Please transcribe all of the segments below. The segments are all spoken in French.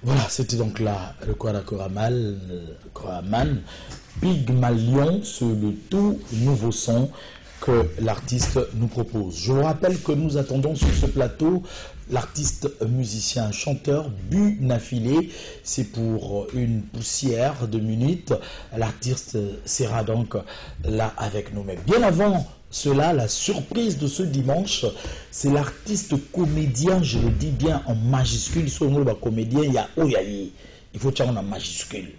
Voilà, c'était donc là le Kwara Koraman, Pygmalion, c'est le tout nouveau son que l'artiste nous propose. Je vous rappelle que nous attendons sur ce plateau l'artiste musicien chanteur Bu Nafilé. C'est pour une poussière de minutes. L'artiste sera donc là avec nous. Mais bien avant cela, la surprise de ce dimanche, c'est l'artiste comédien, je le dis bien en majuscule. Sur le comédien, il y a Oyayi. Il faut tirer en majuscule.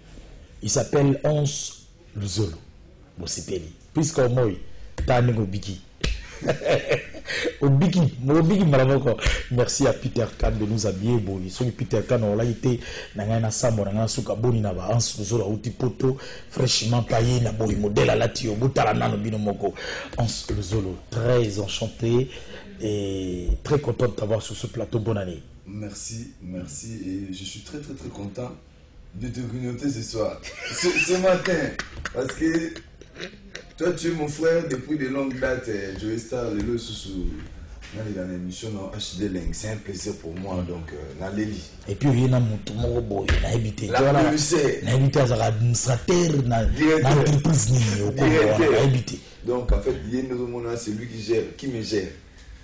Il s'appelle Ons Luzolo. Bon, c'est Peli. Puisqu'au moins, t'as un Obiki. Merci à Peter Khan de nous habiller. Bon, Peter Khan, on l'a été. Nangana Samo, Nangana Suka Boni Nava, Ans Luzolo, Outi Poto, fraîchement paillé, Naboy, modèle à la Tio, Boutarana, Binomoko. Ans Luzolo, très enchanté et très content de t'avoir sur ce plateau. Bonne année. Merci, merci. Et je suis très content de te grignoter ce soir. Ce matin. Parce que toi, tu es mon frère depuis de longues dates. Joey Star, le sous dans l'émission HD Link. C'est un plaisir pour moi. Donc, Naléli. Et puis, il y a un mot qui a habité. Il a habité à l'administrateur, dans l'entreprise. Donc, en fait, il y a c'est lui qui me gère.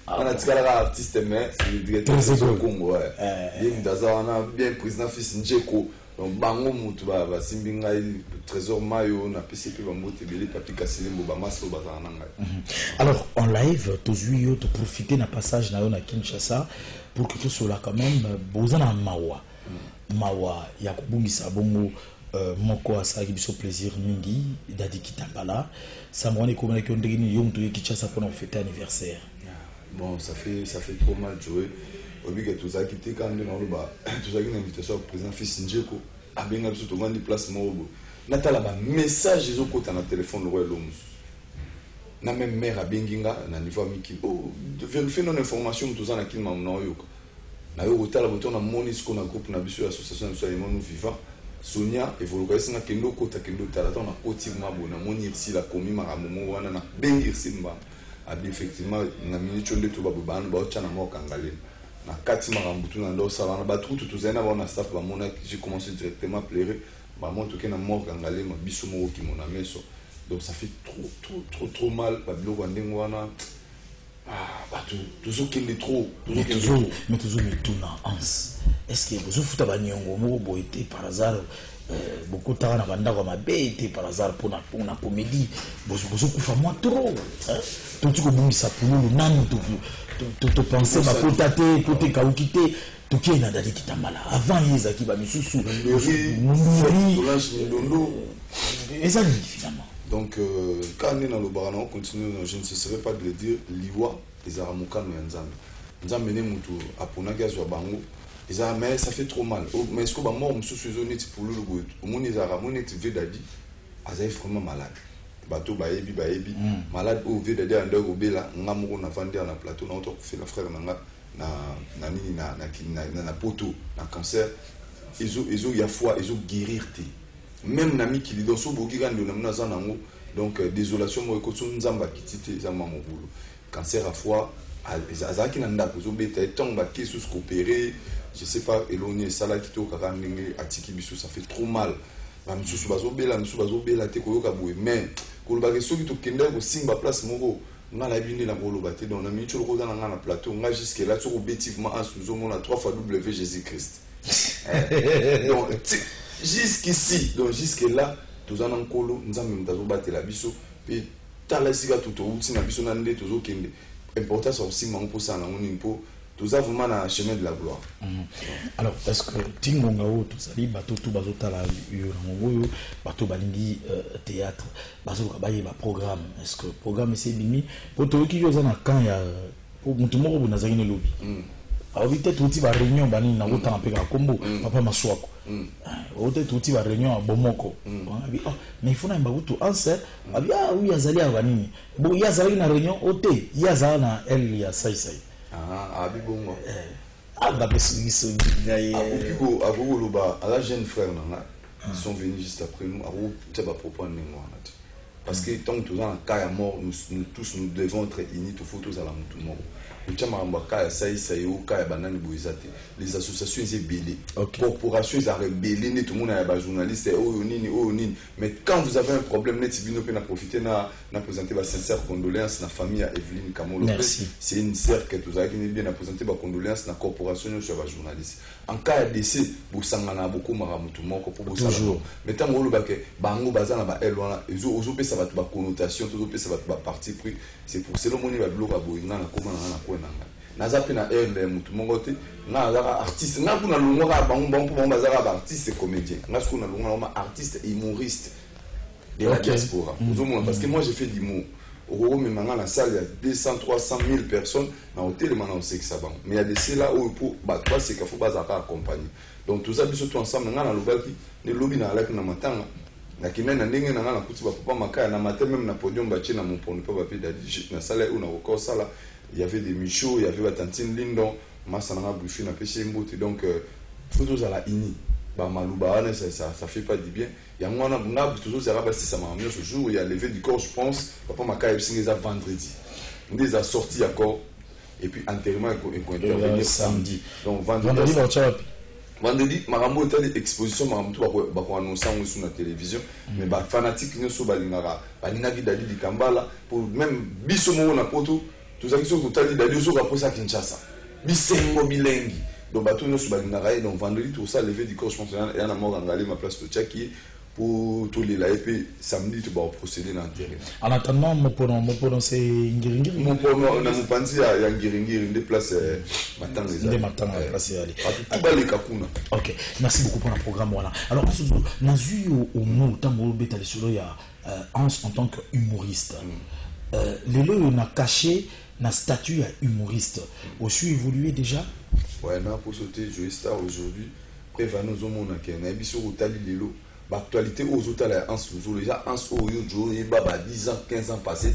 On a dit qu'elle est artiste, mais c'est le directeur du Congo. Il y a bien président fils Njeko. Donc, bango mutu ba simbinga trésor mayo na PCP ba mote belé papi kasile mboba maso bazana ngai. Alors en live tozuyo to profiter na passage na yo na Kinshasa pour que tout là quand même bozana mawa. Mawa ya kubungisa bongo moko asaki biso plaisir mingi dadi kitambala ça me rend comme que on ndeni yo mtu Kinshasa pour fêter anniversaire. Bon, ça fait trop mal jouer. Obiga tous a quitté quand même dans le bas. Tous a une invitation au président fils Njeko. A bien absolument des places mobo. Natala ba message ils ont côté na téléphone le roi l'homme. Na même mère a benginga na niveau miki. Oh, de vérifier non information tous en akil mam na yo. Na yo hôtel boton na monis ko na groupe na biso association de soins nous vivants. Sonia evoluka singa kendo kota kendo tala na koti mabo na moni ici la komi maramomo wana na bengir simba. Abi effectivement na minute chonde to babu ban ba otcha na mo kangalé. Na kati marambutu na ndo sala na batru tout zena ba na staff ba mona j'ai commencé directement à pleurer ba mon to ke na mo kangalé ma biso mo ki mona meso. Donc ça fait trop mal ba bilo kwa ndengo wana ba tout zo kende trop mais toujours mais tout na ans est-ce que vous futa ba nyongo mo bo été par hasard beaucoup de temps avant d'avoir ma bête par hasard pour la comédie beaucoup kufa moi trop tout ce que vous ça pour nous nan tout penser ma potate côté kaukité tout qui est na dali kitambala avant yezaki ba misusu et ça finalement donc quand on est dans le barano on continue je ne cesserai pas de le dire liwa ezaramuka no nzambe nzambe ne mutu apona gazwa bango. Mais ça fait trop mal. Mais est-ce que moi, je suis pour le goût? Au moins, les Arabes, on est vedadi. Ils sont vraiment malades. Bateau, baebi, malade, au vedadi, en dehors, au bela, on a mon vendu à la plateau, on a fait la frère, na poto, na cancer. Ils ont, il y a foi, ils ont guérir. Même nami qui dit dans son bourguigan de Namnazanango, donc désolation, moi, quand on zamba kitite, zamba mon boulot. Cancer à foi, azaki nanda, ils ont bêté, tant baké sous coopérer. Je sais pas, éloigné, ça là, atiki biso, ça fait trop mal. Mais quand on ceux qui ont simba place moro, on a la bine la bolobate, donc on a mis tout le rose dans le plateau, on a jusque là, tout objectivement, on a 3 fois W Jésus-Christ. Donc, jusqu'ici, donc jusque là, tous en colo, nous avons battu la biso, et talasiga tout au bout, si la biso n'a pas toujours kende. Important, c'est aussi mon pour ça, on impo. Tout ça vraiment dans le chemin de la gloire. Alors, est-ce que Tingongao, tout ça, bateau tout bazota la bateau balingi théâtre, bateau kabaye ba programme. Est-ce que programme c'est bimi pour toi qui joue na quand ya pour mutu moko bu nazaki ne lobby. Alors peut-être outi ba réunion bani na autant peka kombo papa maswako. Peut-être outi ba réunion à Bomoko. Mais il faut na mbabutu answer. Abi ah oui azali a banini. Bon ya azali na réunion oté, ya azali na elle ya sai. Ah, Abibongo. Ah, bah, parce qu'ils sont à la jeune frère, ils sont venus juste après nous. Parce que tant que nous avons un cas à mort, nous tous nous devons être unis, tout faut tous à la mort. les associations sont belées, les corporations sont belées, tout le monde est journaliste, mais quand vous avez un problème, vous profiter de présenter vos sincères condoléances à la famille Evelyne Kamolo. C'est une sœur que vous avez bien présenter vos condoléances à la corporation sur les journalistes. En cas de décès, vous savez beaucoup de toujours. Mais tant que vous avez bango bazana ba elwana, vous ça va connotation, tout ça va parti pris. C'est pour cela que vous avez bloqué boinga na koma na kwena. Naza pe na air mutu mongote na azaka artiste na kuna lungoka bango pour bazaka artiste comédien. Na ce qu'on a lungoka artiste humoriste de la diaspora. Parce que moi j'ai fait l'humour. Au Rwanda, mais maintenant la salle il y a 200, 300 000 personnes dans l'hôtel et maintenant on sait que ça va. Mais il y a des là où pour toi c'est qu'il faut pas accompagner. Donc tout ça surtout ensemble dans le lobby qui le lobby dans la na matanga na kinena ndenge na ngana kuti ba papa makaya na matin même na podium ba china mon pont pas papier d'adi na salle où na encore ça là il y avait des Michaud, il y avait la Tantine Lindon, Massananga Bouffy, na péché Mbouti, donc photos à la ini, bah Malouba, ça fait pas du bien. Il y a un an, toujours ça va si ça m'a amené ce jour, il y a levé du corps, je pense, papa Maka il s'est vendredi, on les a sortis à corps, et puis enterrement et intervenir samedi. Donc vendredi, Marambo était l'exposition, Marambo va annoncer sur la télévision, mais bah fanatique nous sommes balingara, balingaki dali di Kambala pour même bisomo na poto. Tout ça qui sont totalement d'ailleurs sur rapport à Kinshasa. Bisengo bilengi. Donc bateau nous sur Balinaraï donc vendredi tout ça levé du corps je pense il y en a mort en ma place de Tchaki pour tous les là et puis samedi tu vas procéder dans l'intérêt. En attendant mon pendant c'est Ngiringiri. Mon pendant on a mon pensi à Ngiringiri des places matin les des matins à placer aller. Tout bas les kakuna. OK, merci beaucoup pour le programme voilà. Alors nazu au mot tango beta les solo ya en tant qu'humoriste. Les lois on a caché na statut à humoriste. Aussi évolué déjà. Ouais, non pour sauter jouer star aujourd'hui. Prévanos au monde qui na biso otali lelo. L'actualité aux autres là en sous déjà en sous yo et baba 10 ans 15 ans passé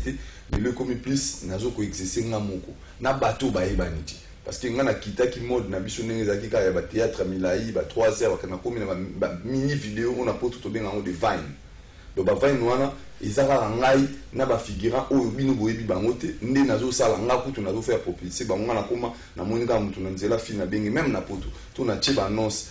mais le comme plus nazo ko exercer ngamoko. Na bateau ba ebaniti. Parce que ngana kita ki mode na biso nengezaki ka ya ba théâtre milai ba 3 heures kana komi na mini vidéo on a pas tout bien en de Vine. Donc ba Vine wana ezaka ngai na ba figurant oyo bino boyebi bango te nde nazo sala nga kutu nazo faire publicité bango na koma na moninga mutu na nzela fina bengi même na poto to na tcheba annonce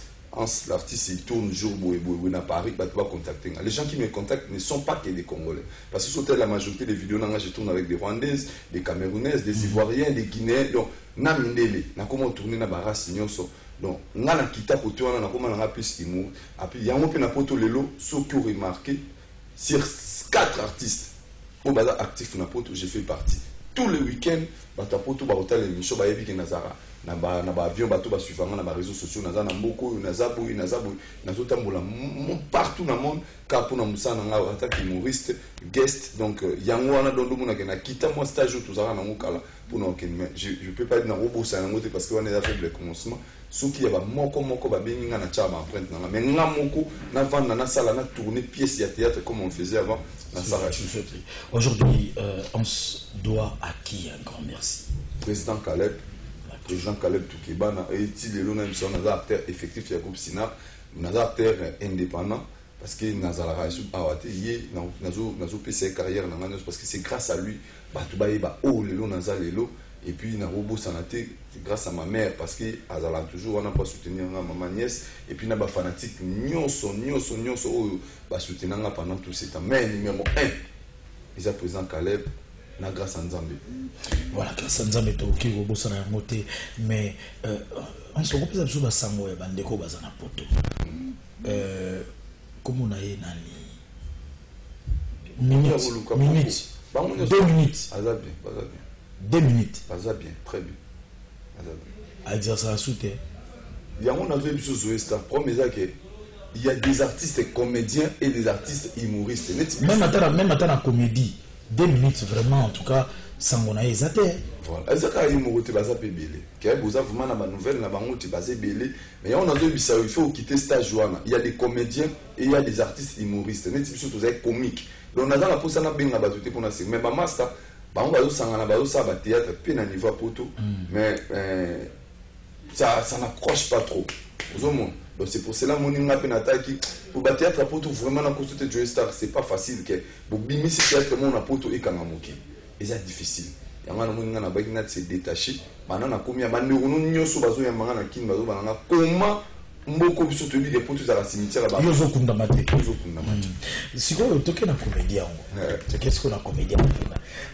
l'artiste il tourne jour boye na Paris bah tu vas contacter les gens qui me contactent ne sont pas que des Congolais parce que surtout la majorité des vidéos là je tourne avec des Rwandaises des Camerounaises des Ivoiriens des Guinéens donc na mindele na comment tourner na barasi nyonso donc nga na kita poto wana na koma na plus humour et puis yango pe na poto lelo ceux qui ont remarqué sur 4 artistes au bazar actif na poto j'ai fait partie tous les week-ends bata poto ba hotel émission ba yebi ke nazara na ba avion bato ba suivant na ba réseaux sociaux naza na mboko nazabu nazo tambola partout dans le monde car pour na musana nga attaque humoriste guest donc yango wana dondo mona ke na kita moi stage tout ça na mukala pour na mais je peux pas dire na robo ça na ngote parce que on est à faible commencement ceux qui ba moko ba bengi nga na chama empreinte na mais nga moko na vendre na sala na tourner pièce de théâtre comme on faisait avant na sala. Aujourd'hui on doit à qui un grand merci? Président Caleb Toukebana et il est là sur un acteur effectif du groupe Sina, un acteur indépendant parce que Nazala Raïsou Awate yé nazo PC carrière parce que c'est grâce à lui Batoubaye ba oh lelo Nazala lelo et puis na robot sanaté c'est grâce à ma mère parce que Azala toujours on n'a pas soutenir ma nièce et puis na ba fanatique nyonso ba soutenir pendant tout ce temps mais numéro 1 ils a président Caleb na grâce à Nzambe. Voilà, grâce à Nzambe toki robosa na moté mais on se repose sur ba sango ya bandeko bazana poto. Comment on a eu nani minutes 2 minutes Azabien 2 minutes Azabien très bien à dire ça souté il y a mon avis sur Zoesta premier que il y a des artistes comédiens et des artistes humoristes même à la comédie 2 minutes vraiment en tout cas sans on a hésité voilà ezaka humorité baza pe belé que boza vraiment na ba nouvelle na bango ti bazé belé mais on a deux bisa il faut quitter stage wana il y a des comédiens et il y a des artistes humoristes neti biso to za comique donc naza na posa na benga ba tout pour na mais ba master bango bazo sangana bazo sa ba théâtre pe na niveau poto mais ça n'accroche pas trop aux hommes. Donc c'est pour cela mon inga penataki pour ba théâtre poto vraiment na consulter Joe Star c'est pas facile que pour bimi ce théâtre mon na poto e kangamoki et c'est difficile yango na moni ngana baki na se détacher maintenant na komi ya bandeko nyonso bazo ya manga na kini bazo bana comment mboko biso to bi des potes za la cimetière ba yozo kunda mate siko toke na comédien ngo qu'est-ce qu'on a comédien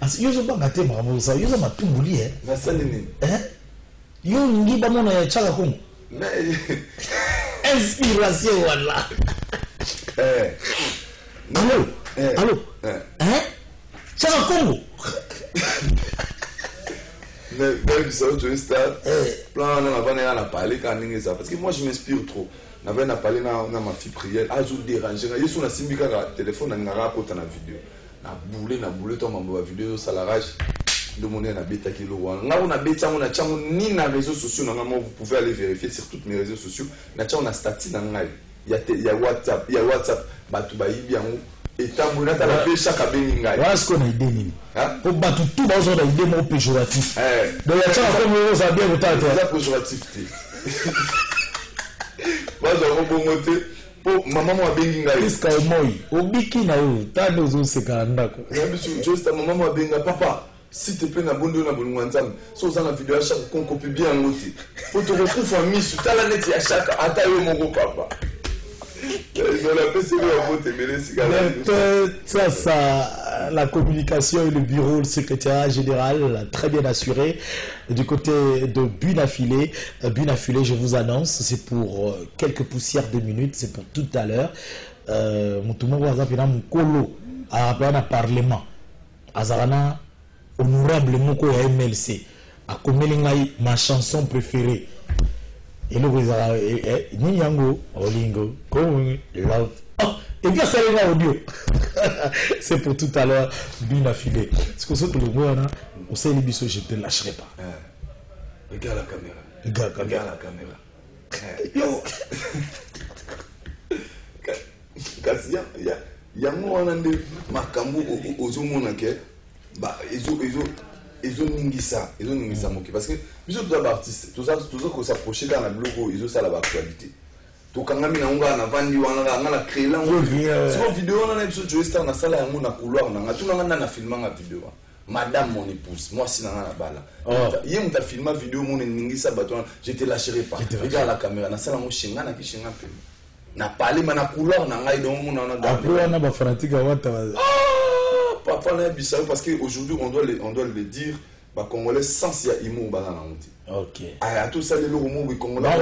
as yozo banga te mama ça yozo matumbuli na sanini yo ngi ba mona ya chaka kongo inspiration wala allô chaka kongo mais ça tu es star plan on va parler quand ça parce que moi je m'inspire trop na va na parler na ma fille prière azu déranger na yesu na simbika ka téléphone na ngara kota na vidéo na boule to mambo vidéo ça la rage de mon na beta ki lo wana nga on a beta on a chango ni na réseaux sociaux na vous pouvez aller vérifier sur toutes mes réseaux sociaux na chango na statut na ngai il y a WhatsApp batu ba yibi yango et tambour na ta la pe chaque bengi ngai voilà ce qu'on a idée nini pour batu tout dans une idée mon péjoratif donc il y a ça comme vous ça bien autant ça péjoratif moi je vais monter pour maman moi bengi ngai iska moi obiki na yo tano zo sekanda ko ya bisu juste maman moi benga papa s'il te plaît na bondo na bolungu nzambe so za na vidéo chaque qu'on copie bien ngoti faut te retrouver en misu tala net ya chaque ata yo mon papa. Ça, la communication et le bureau, le secrétariat général, très bien assuré. Du côté de Bunafilé, je vous annonce, c'est pour quelques poussières de minutes, c'est pour tout à l'heure. Mon Mukolo a un parlement. Azarana, honorable Moko ya MLC, a commémoré ma chanson préférée. Et le Niyango, Olingo, Love. Oh, et bien ça les audio. C'est pour tout à l'heure, Bunafilé. Ce que c'est tout le monde, on sait les bisous, je ne te lâcherai pas. Regarde la caméra. Regarde la caméra. Kasi ya mwana nde makambo ozomona ke ba ezo ningisa moki parce que biso tous les artistes tous ko s'approcher dans la bloco ezo ça la actualité to kangami na unga na vandi wana na créer la c'est vidéo na biso Joe Star na sala yango na couloir na ngatu na filma nga vidéo madame mon épouse moi si na bala yé muta filma vidéo mon ningisa bato je te lâcherai pas regarde la caméra na sala mo shinga na kishinga pe na parler na couloir na ngai donc mon na après on a ba fanatique wata papa na bisao parce que aujourd'hui on doit le dire ba congolais sans ya imo ba na muti OK aya tout ça le mo bi congolais ba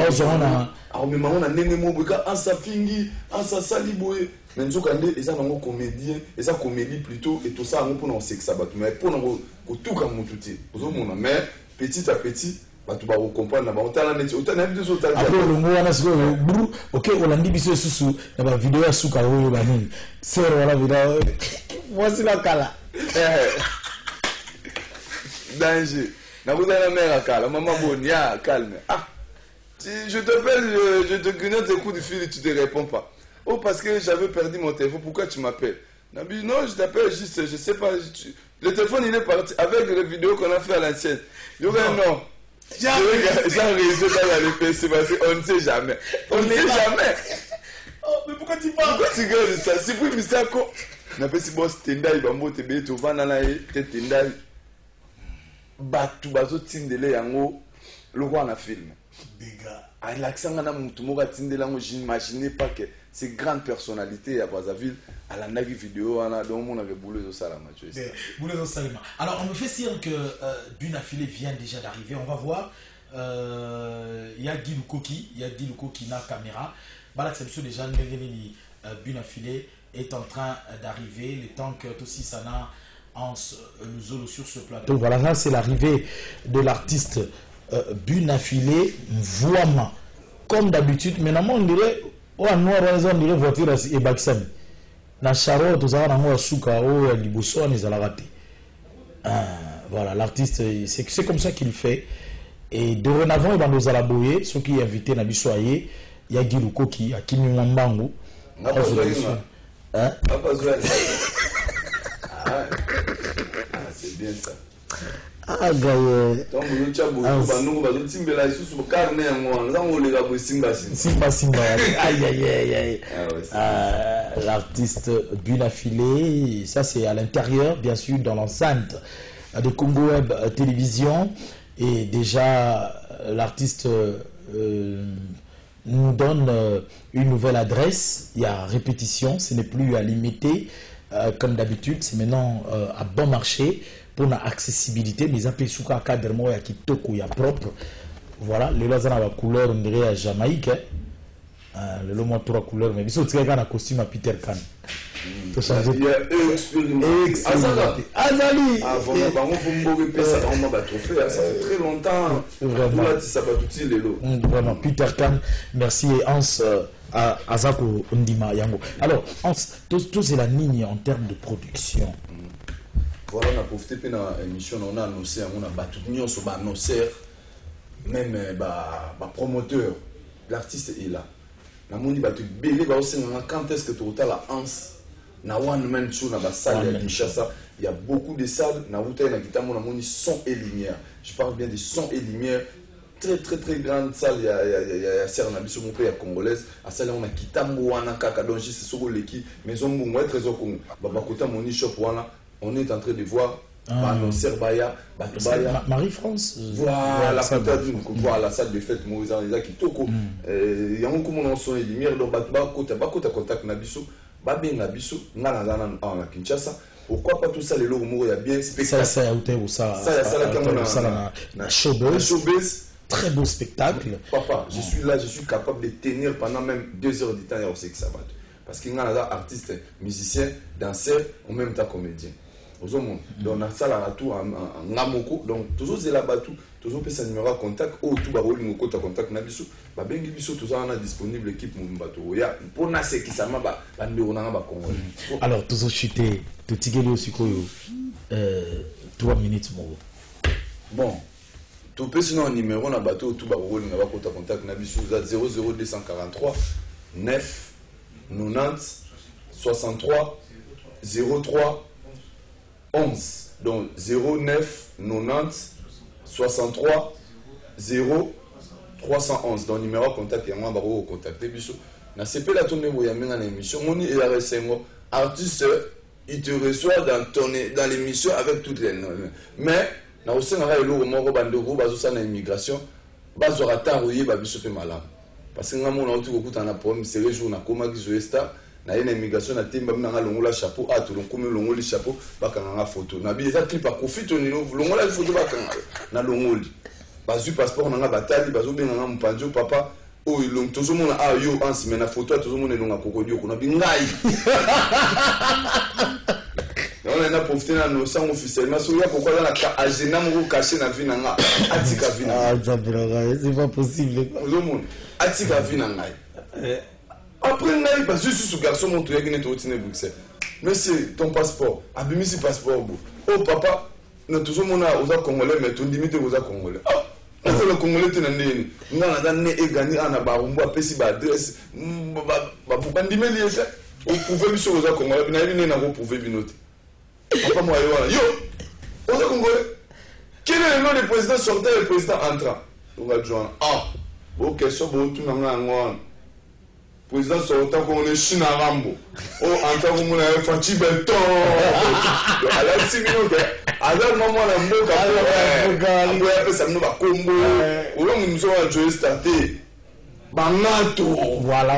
mais maman na ndenge mo bi ka ansa fingi ansa saliboye mais nzoka nde eza nango comédien eza comédie plutôt et tout ça ngo pour non sexe ba mais pour non ko tuka mututi ozomona mais petit à petit batu ba comprendre na ba otala neti otana biso so tala après le mot na siko bru OK olandi biso susu na ba vidéo ya suka oyo ba nini sero wala vidéo voici la kala danger na vous la mère kala maman bonia calme si je t'appelle je te grignote tes coups de fil et tu te réponds pas oh parce que j'avais perdu mon téléphone pourquoi tu m'appelles Nabi non je t'appelle juste je sais pas le téléphone il est parti avec les vidéos qu'on a fait à l'ancienne non j'ai réussi dans la PC parce qu'on ne sait jamais. On ne sait jamais. Oh, mais pourquoi tu parles? Pourquoi tu regardes ça? Si vous me dites ça, on appelle si boss Tendai, Bambo, Tebe, tu vas dans la Tendai. Batu, Bazo, Tindele, Yango, le roi en a film. À l'accent, j'imaginais pas que ces grandes personnalités à Brazzaville, à la navire vidéo, donc on avait boulé au Salama. Alors, on me fait signe que Bunafilé vient déjà d'arriver. On va voir. Il y a Guy Lukoki na caméra. C'est déjà Bunafilé est en train d'arriver. Le temps que aussi Sana en zolo sur ce plateau. Voilà, là c'est l'arrivée de l'artiste Bunafilé Mvouama. Comme d'habitude, maintenant on dirait, on dirait voiture et Baksami. Na charo tout ça na suka o ya liboso ni zalagate. Voilà, l'artiste c'est comme ça qu'il fait et dorénavant il va nous alaboyer ceux qui invités na bisoyer ya Gilukoki akimi mwambangu. C'est bien ça. Ah gaye. Donc nous tchabo banungu bazotimbela isusu carne yango nzango le gabo simba. Aïe. L'artiste Bunafilé, ça c'est à l'intérieur bien sûr dans l'enceinte de Congo Web Télévision. Et déjà, l'artiste nous donne une nouvelle adresse. Il y a répétition, ce n'est plus à limiter comme d'habitude, c'est maintenant à bon marché pour l'accessibilité. Mais ça peut être un cadre qui est propre. Voilà, les lois ont la couleur, on dirait à Jamaïque. Le lot trois couleurs, mais il faut que un costume à Peter Pan. Il y a Azali. Ça fait très longtemps. Vraiment, Peter Pan, merci et Hans Azako Ndima Yango. Alors, Hans, tout c'est la ligne en termes de production. Voilà, on a profité de l'émission, on a annoncé, on a battu annonceur, même promoteur, l'artiste est là. Quand est-ce que tu as la hanse na one man show na salle à Kinshasa, il y a beaucoup de salles na wuta na kitamo na moni son et lumière. Je parle bien de son et lumière. Très très très grande salle, il y a Serna biso mon pays congolaise, à salle on a kitamo wana kaka donc c'est soko leki maison mbongo trésor Congo. Baba kota moni shop wana, on est en train de voir annonceur Baya, Marie-France. Voilà, voilà la salle de fête Moïse Anza Kitoko. Il y a un comment son et lumière donc kota contact na biso. Babenga biso ngana na Kinshasa. Pourquoi pas tout ça les logo il y a bien spectacle. Ça na showbiz. Très beau spectacle. Papa, je suis là, je suis capable de tenir pendant même 2 heures de temps aussi que ça va. Parce qu'il y a artiste, musicien, danseur, en même temps comédien. Donc on a ça là tout en ngamoko donc toujours c'est là-bas toujours peut ça numéro contact ou tout baroli ngoko ta contact na biso ba bengi biso tout ça on a disponible équipe mumbato ya pour na ce qui ça ma ba ndeko na ba Congo. Alors toujours chuter tout tigeli aussi koyo 3 minutes mo. Bon tout peut sinon numéro na bateau tout baroli ngaba kota contact na biso 00243 9 90 63 03 11 donc 09 90 63 0 311 donc numéro contact et moi baro contacter biso na CP la tourner boya menga na émission moni et RSMO artiste il te reçoit dans l'émission avec toutes les noms mais na aussi na elo moko bandoko bazo sa na immigration bazo rataroyer ba biso pe malade parce que ngamo na otuko kutana problème c'est le jour na koma kizo esta na une immigration na temba na longola chapeau a to longola longoli chapeau bakanga photo na bi eza clip a profito ni longola photo bakanga na longoli bazu passeport na batali bazo benga na mpanjo papa o ilong tozo mona a yo ansi mena photo tozo mona longa kokodio kuna bingai on a profité na no sang officiellement so ya pourquoi na ka agena mo caché na vie na nga atika vie na c'est pas possible tozo mona atika vie na ngai. Après, il va juste ce garçon montrer qu'il est au Bruxelles. Monsieur, ton passeport, abimisi passeport. Oh papa, nous toujours mon aux Congolais, mais tu limite aux Congolais. Oh, on fait le Congolais, tu n'as né. Nous avons né et gagné en Abarumbo, à Pessi, adresse. Vous bandimez les effets. Vous pouvez lui sur aux Congolais, vous n'avez pas pouvez binoter. Papa, moi, yo, aux Congolais. Quel est le nom du président sortant et le président entrant? On va joindre. Ah, bon, question, bon, tout le monde. Président sortant qu'on est Chine à Rambo. Oh, en tant que mon enfant, Belton. À la 6 minutes, à la moment, la mboka, après, ça nous va combo. Ou là, nous sommes à jouer starté. Banato. Voilà.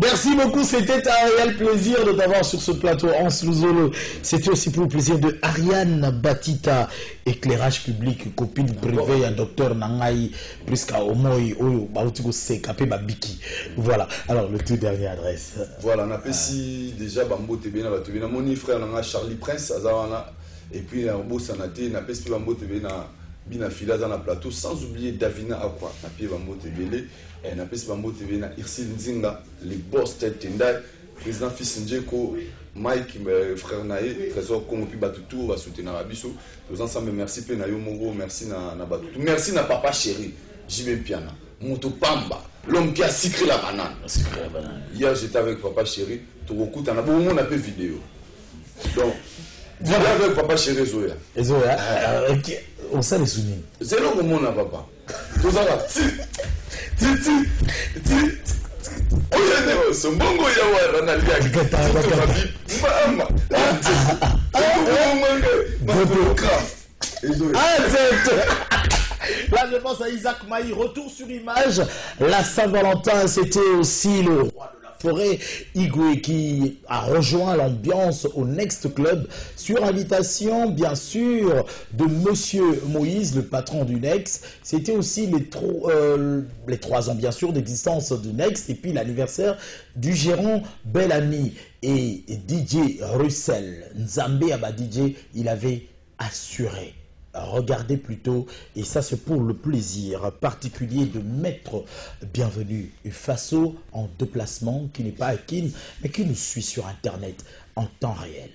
Merci beaucoup, c'était un réel plaisir de t'avoir sur ce plateau. Hans Luzolo, c'était aussi pour le plaisir de Ariane Batita, éclairage public, copine privée, un docteur Nangaï, plus qu'à Omoy, Oyo, Bautiko Sekapé, Babiki. Voilà, alors le tout dernier adresse. Voilà, on a ici déjà Bambo Tebena, mon frère Nanga Charlie Prince, Azarana, et puis un beau sanaté, on a ici Bambo Tebena. Bina fila dans la plateau sans oublier Davina Akwa na pie Bambo Tebele et na pesi Bambo Tebele na Irsil Nzinga les boss tête Tendai président fils Njeko Mike frère nae trésor Congo puis Batutu va soutenir Abiso tous ensemble merci pe na yo Mongo merci na Batutu merci na papa chéri Jimé Piana Moto Pamba l'homme qui a sucré la banane hier j'étais avec papa chéri tout beaucoup on a beaucoup on a fait vidéo donc voilà avec papa chéri Zoya on sait les souvenirs. C'est le moment là, papa. Tout ça là. Son bongo ya wa ranalia. Là, je pense à Isaac Maï. Retour sur image. La Saint-Valentin, c'était aussi le roi de la forêt, Igwe, qui a rejoint l'ambiance au Next Club sur invitation, bien sûr, de Monsieur Moïse, le patron du Next. C'était aussi les 3 ans, bien sûr, d'existence du Next et puis l'anniversaire du gérant Bellamy et DJ Russell. Nzambe Aba DJ, il avait assuré. Regardez plutôt, et ça c'est pour le plaisir particulier de Maître Bienvenu Faso en déplacement, qui n'est pas à Kin, mais qui nous suit sur Internet en temps réel.